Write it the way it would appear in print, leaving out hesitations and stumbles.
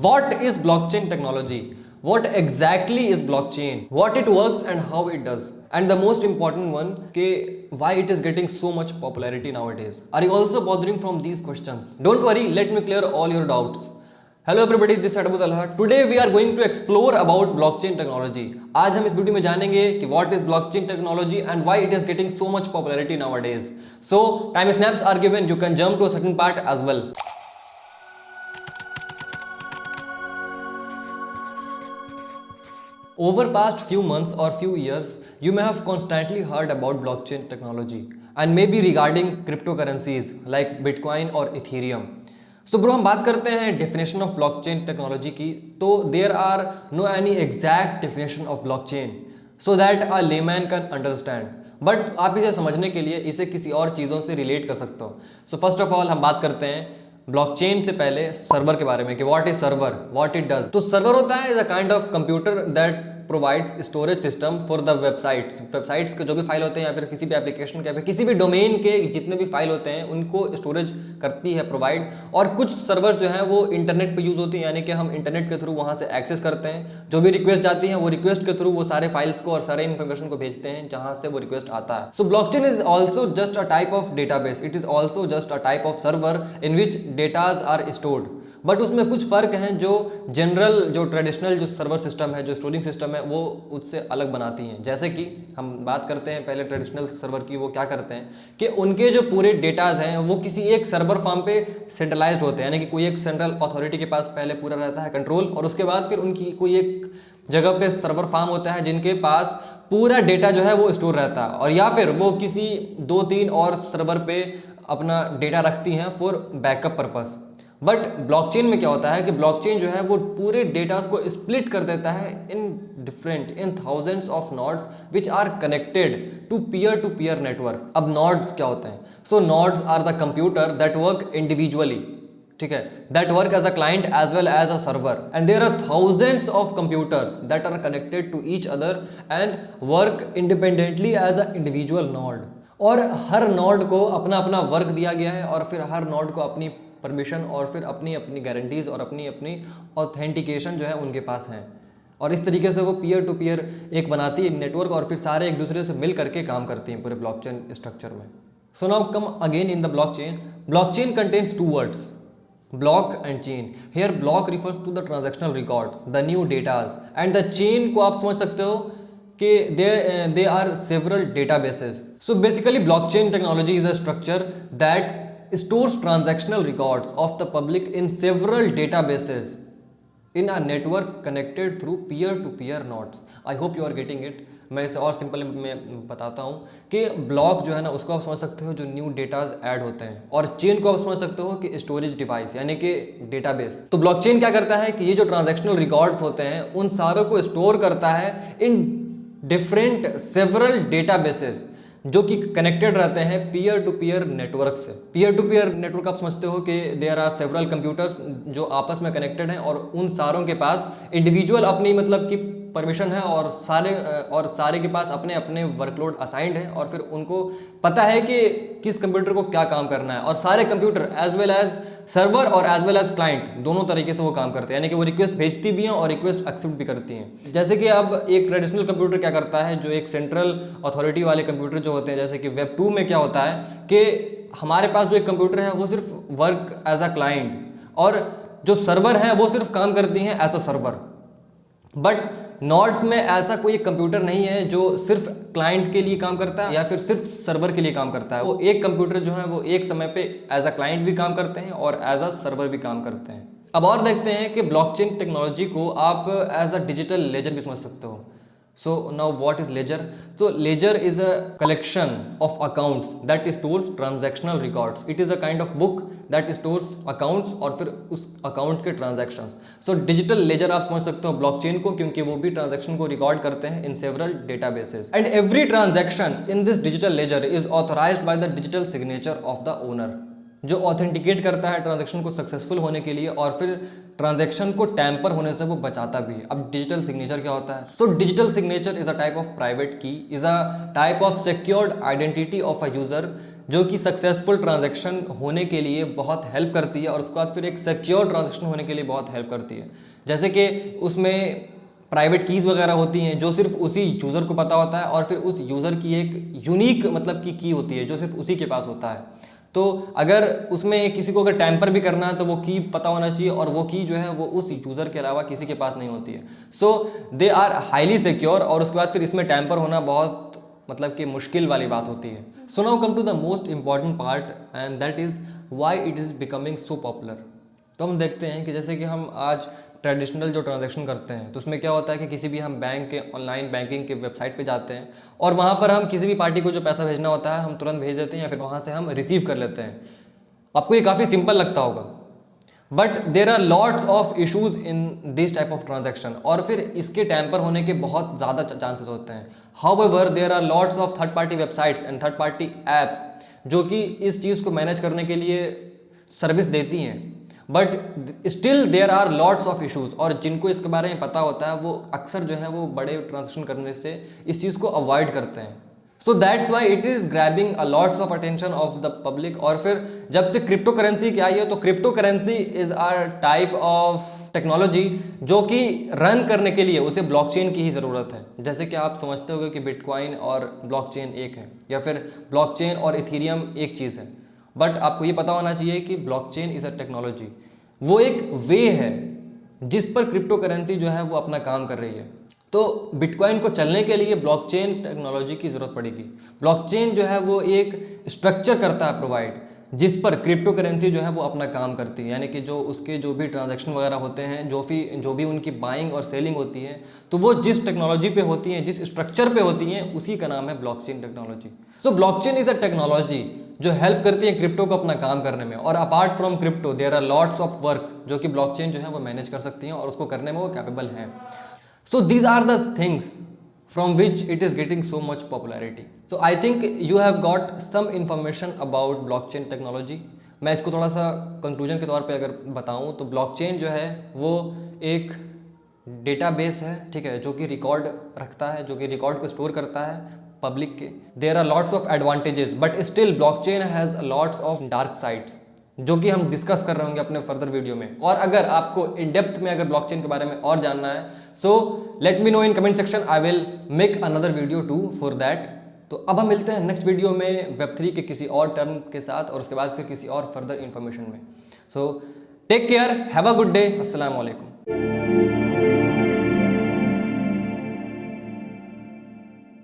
What is blockchain technology? What exactly is blockchain? What it works and how it does? And the most important one, why it is getting so much popularity nowadays? Are you also bothering from these questions? Don't worry, let me clear all your doubts. Hello everybody, this is Abu Talha. Today we are going to explore about blockchain technology. आज हम इस video में जानेंगे कि what is blockchain technology and why it is getting so much popularity nowadays. So time snaps are given, you can jump to a certain part as well. Over past few months or few years, you may have constantly heard about blockchain technology and maybe regarding cryptocurrencies like Bitcoin or Ethereum. So bro, हम बात करते हैं definition of blockchain technology की, तो there are no any exact definition of blockchain so that a layman can understand. But आप इसे समझने के लिए इसे किसी और चीज़ों से रिलेट कर सकते हो। सो फर्स्ट ऑफ ऑल हम बात करते हैं ब्लॉकचेन से पहले सर्वर के बारे में कि what is server, what it does. तो सर्वर होता है is a kind of computer that provides storage system for the websites के जो भी फाइल होते हैं या फिर किसी भी एप्लीकेशन के या फिर किसी भी डोमेन के जितने भी फाइल होते हैं उनको स्टोरेज करती है प्रोवाइड। और कुछ सर्वर जो है वो इंटरनेट पे यूज होती है, यानी कि हम इंटरनेट के थ्रू वहाँ से एक्सेस करते हैं। जो भी रिक्वेस्ट जाती है वो रिक्वेस्ट के थ्रू वो सारे फाइल्स को और सारे इन्फॉर्मेशन को भेजते हैं जहाँ से वो रिक्वेस्ट आता है। So blockchain is also just a type of database, it is also just a type of server in which datas are stored. But उसमें कुछ फर्क हैं जो जनरल जो ट्रेडिशनल जो सर्वर सिस्टम है, जो स्टोरिंग सिस्टम है, वो उससे अलग बनाती हैं। जैसे कि हम बात करते हैं पहले ट्रेडिशनल सर्वर की, वो क्या करते हैं कि उनके जो पूरे डेटाज हैं वो किसी एक सर्वर फार्म पे सेंट्रलाइज्ड होते हैं, यानी कि कोई एक सेंट्रल अथॉरिटी के पास पहले पूरा रहता है कंट्रोल, और उसके बाद फिर उनकी कोई एक जगह पे सर्वर फार्म होता है जिनके पास पूरा डेटा जो है वो स्टोर रहता है, और या फिर वो किसी 2-3 और सर्वर पे अपना डेटा रखती हैं for backup purpose. But blockchain में क्या होता है कि ब्लॉकचेन जो है वो पूरे डेटा को स्प्लिट कर देता है in thousands of nodes which are connected to peer network. अब नोड्स क्या होते हैं? So nodes are the computer that work individually, ठीक है, that work as a client as well as a server, and there are thousands of computers that are connected to each other and work independently as a individual node. और हर node को अपना अपना work दिया गया है, और फिर हर नोड को अपनी परमिशन और फिर अपनी अपनी गारंटीज और अपनी अपनी ऑथेंटिकेशन जो है उनके पास हैं। और इस तरीके से वो पीयर टू पीयर एक बनाती है नेटवर्क, और फिर सारे एक दूसरे से मिल करके काम करती हैं पूरे ब्लॉकचेन स्ट्रक्चर में। सो now come again in the blockchain. Blockchain contains 2 words, block and chain. Here block refers to the transactional records, the new datas, and the chain को आप समझ सकते हो कि they are several databases. So basically blockchain technology is a structure that stores transactional records of the public in several databases in a network connected through peer-to-peer nodes. I hope you are getting it. मैं इसे और simple में बताता हूँ कि block जो है ना उसको आप समझ सकते हो जो न्यू डेटाज ऐड होते हैं, और चेन को आप समझ सकते हो कि स्टोरेज डिवाइस यानी कि डेटाबेस। तो ब्लॉकचेन क्या करता है कि ये जो ट्रांजैक्शनल रिकॉर्ड्स होते हैं उन सारों को स्टोर करता है इन डिफरेंट सेवरल डेटाबेसेस जो कि कनेक्टेड रहते हैं पीयर टू पीयर नेटवर्क से। पीयर टू पीयर नेटवर्क आप समझते हो कि देयर आर सेवरल कंप्यूटर्स जो आपस में कनेक्टेड हैं, और उन सारों के पास इंडिविजुअल अपनी मतलब की परमिशन है, और सारे के पास अपने अपने वर्कलोड असाइंड है, और फिर उनको पता है कि किस कंप्यूटर को क्या काम करना है। और सारे computer as well as server और एज वेल एज क्लाइंट दोनों तरीके से वो काम करते हैं, यानी कि वो रिक्वेस्ट भेजती भी हैं और रिक्वेस्ट एक्सेप्ट भी करती हैं। जैसे कि अब एक ट्रेडिशनल कंप्यूटर क्या करता है, जो एक सेंट्रल अथॉरिटी वाले कंप्यूटर जो होते हैं, जैसे कि वेब 2 में क्या होता है कि हमारे पास जो एक कंप्यूटर है वो सिर्फ वर्क एज अ क्लाइंट, और जो सर्वर है वो सिर्फ काम करती हैं as a server. But nodes में ऐसा कोई कंप्यूटर नहीं है जो सिर्फ क्लाइंट के लिए काम करता है या फिर सिर्फ सर्वर के लिए काम करता है। वो एक कंप्यूटर जो है वो एक समय पे एज अ क्लाइंट भी काम करते हैं और एज अ सर्वर भी काम करते हैं। अब और देखते हैं कि ब्लॉकचेन टेक्नोलॉजी को आप एज अ डिजिटल लेजर भी समझ सकते हो। So now what is ledger? So ledger is a collection of accounts that stores transactional records. It is a kind of book that stores accounts और फिर उस account के transactions. So digital ledger आप समझ सकते हो blockchain को, क्योंकि वो भी transaction को record करते हैं in several databases. And every transaction in this digital ledger is authorized by the digital signature of the owner, जो ऑथेंटिकेट करता है ट्रांजैक्शन को सक्सेसफुल होने के लिए, और फिर ट्रांजैक्शन को टैम्पर होने से वो बचाता भी है। अब डिजिटल सिग्नेचर क्या होता है? So digital signature is a type of private key, is a type of secured identity of a user जो कि सक्सेसफुल ट्रांजैक्शन होने के लिए बहुत हेल्प करती है और उसके बाद फिर एक सिक्योर ट्रांजैक्शन होने के लिए बहुत हेल्प करती है। जैसे कि उसमें प्राइवेट कीज़ वगैरह होती हैं जो सिर्फ उसी यूज़र को पता होता है और फिर उस यूज़र की एक यूनिक मतलब की होती है जो सिर्फ उसी के पास होता है। तो अगर उसमें किसी को अगर टैंपर भी करना है तो वो की पता होना चाहिए और वो की जो है वो उस यूज़र के अलावा किसी के पास नहीं होती है। सो दे आर हाईली सिक्योर और उसके बाद फिर इसमें टैंपर होना बहुत मतलब कि मुश्किल वाली बात होती है। So now come to the most important part and that is why it is becoming so popular. तो हम देखते हैं कि जैसे कि हम आज ट्रेडिशनल जो ट्रांजैक्शन करते हैं तो उसमें क्या होता है कि किसी भी हम बैंक के ऑनलाइन बैंकिंग के वेबसाइट पे जाते हैं और वहाँ पर हम किसी भी पार्टी को जो पैसा भेजना होता है हम तुरंत भेज देते हैं या फिर वहाँ से हम रिसीव कर लेते हैं। आपको ये काफ़ी सिंपल लगता होगा, but there are lots of issues in this type of transaction और फिर इसके टैंपर होने के बहुत ज़्यादा चांसेस होते हैं। However there are lots of third party websites and third party app जो कि इस चीज़ को मैनेज करने के लिए सर्विस देती हैं, but still there are lots of issues और जिनको इसके बारे में पता होता है वो अक्सर जो है वो बड़े ट्रांजैक्शन करने से इस चीज़ को अवॉइड करते हैं। So that's why it is grabbing a lots of attention of the public. और फिर जब से क्रिप्टो करेंसी की आई है तो cryptocurrency is are type of technology जो कि रन करने के लिए उसे ब्लॉकचेन की ही ज़रूरत है। जैसे कि आप समझते होंगे कि बिटकॉइन और ब्लॉकचेन एक है या फिर ब्लॉकचेन और इथीरियम एक चीज़ है, बट आपको ये पता होना चाहिए कि ब्लॉकचेन इज़ अ टेक्नोलॉजी, वो एक वे है जिस पर क्रिप्टो करेंसी जो है वो अपना काम कर रही है। तो बिटकॉइन को चलने के लिए ब्लॉकचेन टेक्नोलॉजी की ज़रूरत पड़ेगी। ब्लॉकचेन जो है वो एक स्ट्रक्चर करता है प्रोवाइड जिस पर क्रिप्टो करेंसी जो है वो अपना काम करती है, यानी कि जो उसके जो भी ट्रांजैक्शन वगैरह होते हैं, जो भी उनकी बाइंग और सेलिंग होती है, तो वो जिस टेक्नोलॉजी पे होती हैं, जिस स्ट्रक्चर पे होती हैं, उसी का नाम है blockchain technology. So blockchain is a technology जो हेल्प करती है क्रिप्टो को अपना काम करने में। और apart from crypto there are lots of work जो कि ब्लॉकचेन जो है वो मैनेज कर सकती हैं और उसको करने में वो कैपेबल हैं। So these are the things from which it is getting so much popularity. So I think you have got some information about blockchain technology. मैं इसको थोड़ा सा कंक्लूजन के तौर पे अगर बताऊं तो ब्लॉकचेन जो है वो एक डेटाबेस है, ठीक है, जो कि रिकॉर्ड रखता है, जो कि रिकॉर्ड को स्टोर करता है पब्लिक के। There are lots of advantages but still blockchain has lots of dark sides जो कि हम डिस्कस कर रहे होंगे अपने फर्दर वीडियो में। और अगर आपको इन डेप्थ में अगर ब्लॉकचेन के बारे में और जानना है so let me know in comment section, I will make another video to for that. तो अब हम मिलते हैं नेक्स्ट वीडियो में वेब3 के किसी और टर्म के साथ और उसके बाद फिर किसी और फर्दर इन्फॉर्मेशन में। So take care, have a good day, अस्सलाम वालेकुम।